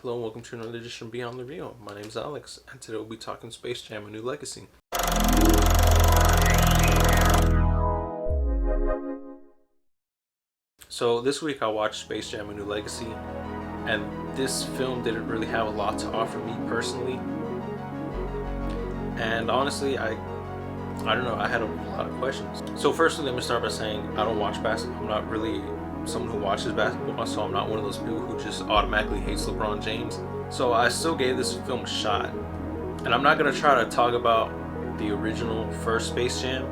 Hello and welcome to another edition of Beyond the Real. My name is Alex, and today we'll be talking Space Jam: A New Legacy. So this week I watched Space Jam: A New Legacy, and this film didn't really have a lot to offer me personally. And honestly, I don't know, I had a lot of questions. So firstly, let me start by saying I don't watch basketball. I'm not really someone who watches basketball, so I'm not one of those people who just automatically hates LeBron James. So I still gave this film a shot. And I'm not going to try to talk about the original first Space Jam,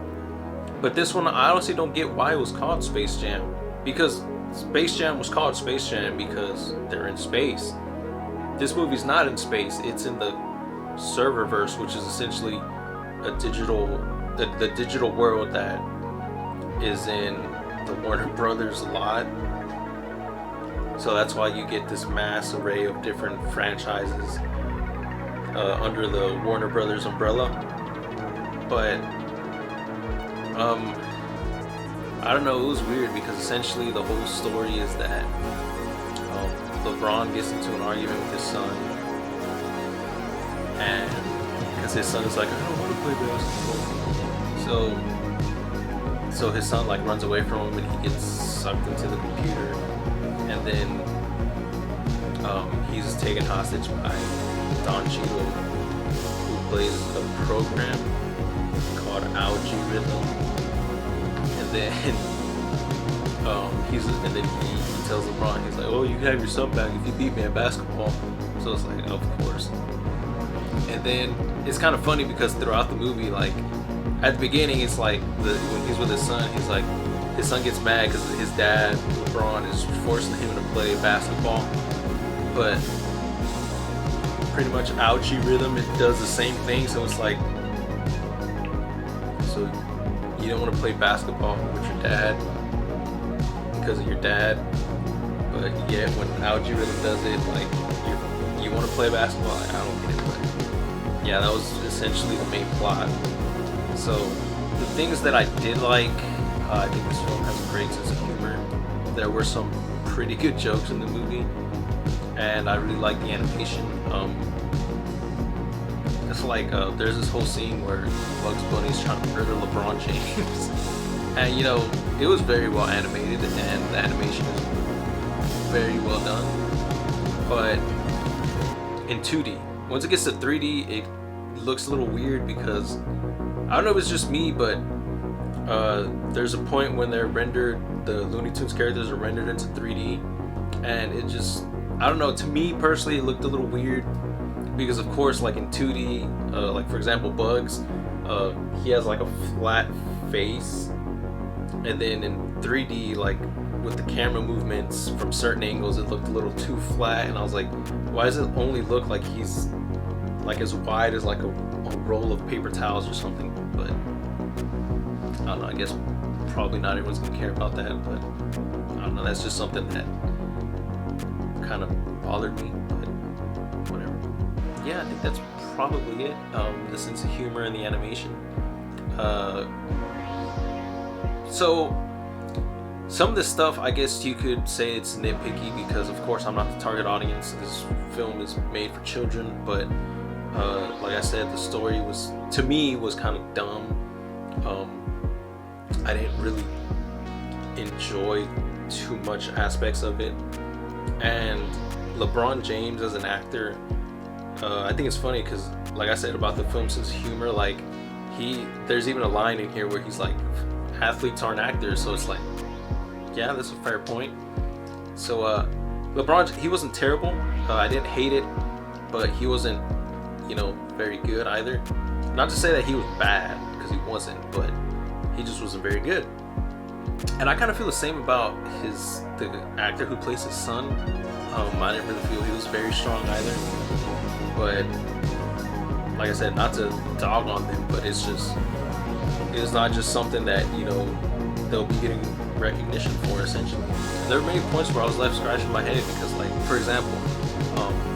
but this one I honestly don't get why it was called Space Jam. Because Space Jam was called Space Jam because they're in space. This movie's not in space, it's in the serververse, which is essentially a the digital world that is in the Warner Brothers lot. So that's why you get this mass array of different franchises under the Warner Brothers umbrella. But I don't know, it was weird because essentially the whole story is that LeBron gets into an argument with his son, and because his son is like, I don't want to play basketball. So his son like runs away from him and he gets sucked into the computer, and then he's taken hostage by Don Cheadle, who plays a program called Algae Rhythm, and then he tells LeBron, he's like, oh, you can have your son back if you beat me at basketball. So it's like, of course. And then it's kind of funny because throughout the movie, like at the beginning, it's like when he's with his son, he's like, his son gets mad because his dad, LeBron, is forcing him to play basketball. But pretty much Algae Rhythm, it does the same thing. So it's like, so you don't want to play basketball with your dad because of your dad, but yet when Algae Rhythm does it, like you want to play basketball. Like, I don't get it, but yeah, that was essentially the main plot. So the things that I did like, I think this film has a great sense of humor. There were some pretty good jokes in the movie, and I really like the animation. It's like there's this whole scene where Bugs Bunny's trying to murder LeBron James, and you know, it was very well animated and the animation is very well done. But in 2D, once it gets to 3D, it looks a little weird because I don't know if it's just me, but there's a point when they're rendered, the Looney Tunes characters are rendered into 3D, and it just, I don't know, to me personally it looked a little weird because of course, like in 2D, like for example Bugs, he has like a flat face, and then in 3D, like with the camera movements from certain angles, it looked a little too flat, and I was like, why does it only look like he's like as wide as like a roll of paper towels or something? But I don't know, I guess probably not everyone's gonna care about that, but I don't know, that's just something that kind of bothered me, but whatever. Yeah, I think that's probably it. The sense of humor and the animation. So some of this stuff, I guess you could say it's nitpicky because of course I'm not the target audience. This film is made for children, but like I said, the story was, to me, was kind of dumb. I didn't really enjoy too much aspects of it. And LeBron James as an actor, I think it's funny because, like I said about the film's sense of humor, like there's even a line in here where he's like, athletes aren't actors, so it's like, yeah, that's a fair point. So LeBron, he wasn't terrible. I didn't hate it, but he wasn't, you know, very good either. Not to say that he was bad, because he wasn't, but he just wasn't very good. And I kind of feel the same about the actor who plays his son. I didn't really feel he was very strong either. But like I said, not to dog on them, but it's not just something that, you know, they'll be getting recognition for, essentially. And there were many points where I was left scratching my head because, like, for example,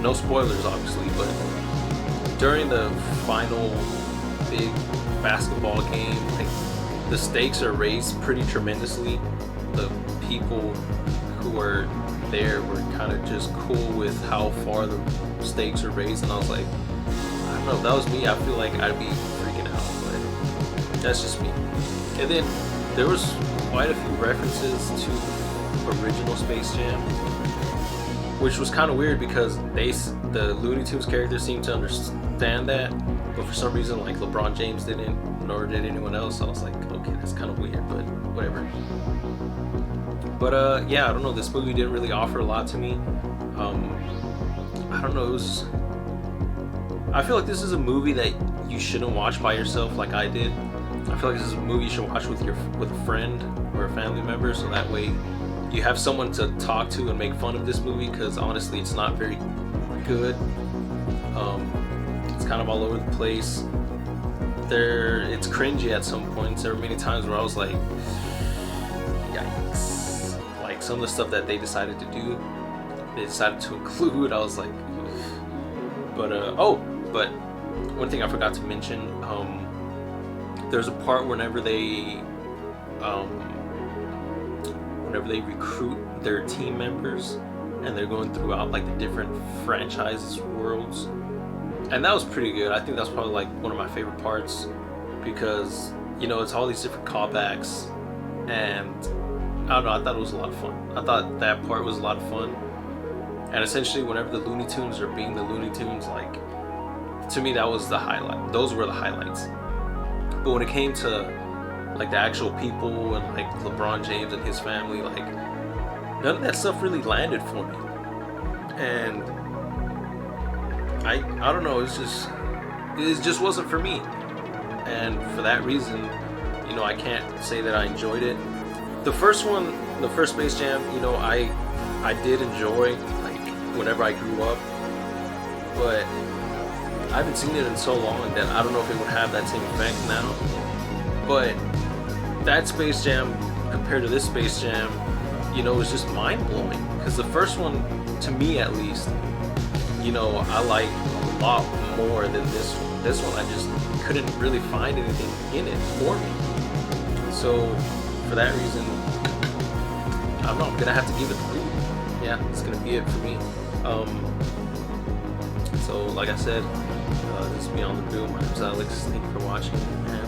no spoilers obviously, but during the final big basketball game, like, the stakes are raised pretty tremendously. The people who are there were kind of just cool with how far the stakes are raised, and I was like, I don't know, if that was me, I feel like I'd be freaking out, but that's just me. And then there was quite a few references to original Space Jam, which was kind of weird because the Looney Tunes characters seemed to understand that, but for some reason, like, LeBron James didn't, nor did anyone else. So I was like, okay, that's kind of weird, but whatever. But yeah, I don't know, this movie didn't really offer a lot to me. I don't know, I feel like this is a movie that you shouldn't watch by yourself like I did. I feel like this is a movie you should watch with a friend or a family member, so that way you have someone to talk to and make fun of this movie, because honestly it's not very good. It's kind of all over the place. It's cringy at some points. There were many times where I was like, yikes. Like, some of the stuff that they decided to do, they decided to include, I was like, but but one thing I forgot to mention, there's a part whenever they recruit their team members and they're going throughout like the different franchises worlds, and that was pretty good. I think that's probably like one of my favorite parts, because it's all these different callbacks, and I don't know, I thought it was a lot of fun. I thought that part was a lot of fun, and essentially whenever the Looney Tunes are being the Looney Tunes, like, to me that was the highlight. Those were the highlights. But when it came to like the actual people and like LeBron James and his family, like, none of that stuff really landed for me. And I don't know, it just wasn't for me. And for that reason, I can't say that I enjoyed it. The first Space Jam, I did enjoy, like, whenever I grew up, but I haven't seen it in so long that I don't know if it would have that same effect now. But that Space Jam compared to this Space Jam, was just mind-blowing. Because the first one, to me at least, I like a lot more than this one. This one, I just couldn't really find anything in it for me. So for that reason, I'm gonna have to give it 3. Yeah, it's gonna be it for me. So like I said, this is Beyond the Blue. My name is Alex. Thank you for watching. And